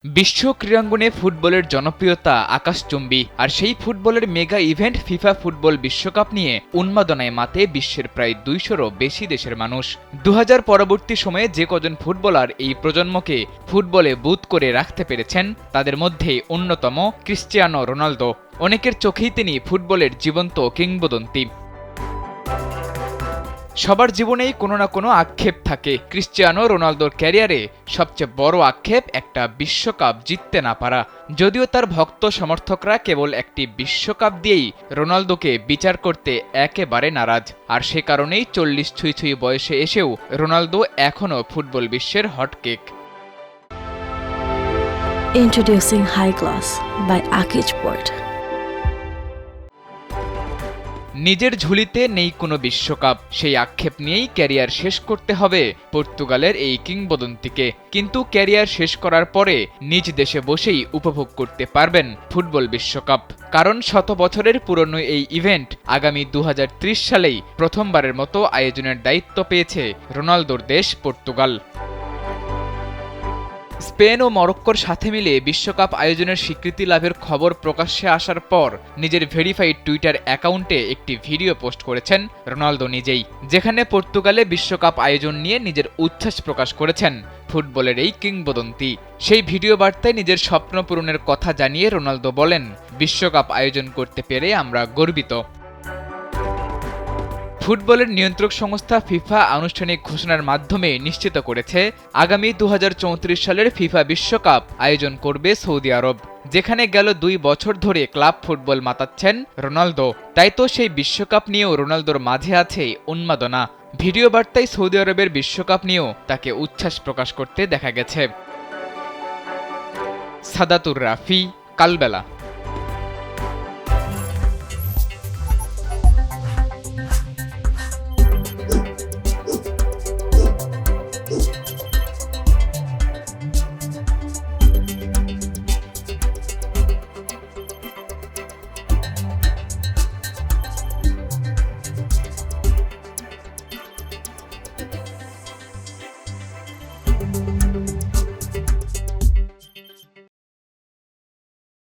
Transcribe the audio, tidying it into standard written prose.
বিশ্ব ক্রীড়াঙ্গনে ফুটবলের জনপ্রিয়তা আকাশচুম্বী, আর সেই ফুটবলের মেগা ইভেন্ট ফিফা ফুটবল বিশ্বকাপ নিয়ে উন্মাদনায় মাতে বিশ্বের প্রায় ২০০রও বেশি দেশের মানুষ। ২০০০ পরবর্তী সময়ে যে কজন ফুটবলার এই প্রজন্মকে ফুটবলে বুঁদ করে রাখতে পেরেছেন তাদের মধ্যেই অন্যতম ক্রিশ্চিয়ানো রোনালদো। অনেকের চোখেই তিনি ফুটবলের জীবন্ত কিংবদন্তি। সবার জীবনেই কোনো না কোনো আক্ষেপ থাকে। ক্রিশ্চিয়ানো রোনালদোর ক্যারিয়ারে সবচেয়ে বড় আক্ষেপ একটা বিশ্বকাপ জিততে না পারা। যদিও তার ভক্ত সমর্থকরা কেবল একটি বিশ্বকাপ দিয়েই রোনালদোকে বিচার করতে একেবারে নারাজ, আর সে কারণেই ৪০ ছুঁই ছুঁই বয়সে এসেও রোনালদো এখনও ফুটবল বিশ্বের hotcake. Introducing High Class by Akijport. নিজের ঝুলিতে নেই কোনো বিশ্বকাপ, সেই আক্ষেপ নিয়েই ক্যারিয়ার শেষ করতে হবে পর্তুগালের এই কিংবদন্তিকে। কিন্তু ক্যারিয়ার শেষ করার পরে নিজ দেশে বসেই উপভোগ করতে পারবেন ফুটবল বিশ্বকাপ, কারণ শত বছরের পুরনো এই ইভেন্ট আগামী ২০৩০ সালেই প্রথমবারের মতো আয়োজনের দায়িত্ব পেয়েছে রোনালদোর দেশ পর্তুগাল। স্পেন ও মরক্কোর সাথে মিলে বিশ্বকাপ আয়োজনের স্বীকৃতি লাভের খবর প্রকাশ্যে আসার পর নিজের ভেরিফাইড টুইটার অ্যাকাউন্টে একটি ভিডিও পোস্ট করেছেন রোনালদো নিজেই, যেখানে পর্তুগালে বিশ্বকাপ আয়োজন নিয়ে নিজের উচ্ছ্বাস প্রকাশ করেছেন ফুটবলের এই কিংবদন্তি। সেই ভিডিও বার্তায় নিজের স্বপ্ন পূরণের কথা জানিয়ে রোনালদো বলেন, বিশ্বকাপ আয়োজন করতে পেরে আমরা গর্বিত। ফুটবলের নিয়ন্ত্রক সংস্থা ফিফা আনুষ্ঠানিক ঘোষণার মাধ্যমে নিশ্চিত করেছে আগামী ২০৩৪ সালের ফিফা বিশ্বকাপ আয়োজন করবে সৌদি আরব, যেখানে গেল ২ বছর ধরে ক্লাব ফুটবল মাতাচ্ছেন রোনালদো। তাই তো সেই বিশ্বকাপ নিয়েও রোনালদোর মাঝে আছে উন্মাদনা। ভিডিও বার্তায় সৌদি আরবের বিশ্বকাপ নিয়েও তাকে উচ্ছ্বাস প্রকাশ করতে দেখা গেছে। সাদাতুর রাফি, কালবেলা।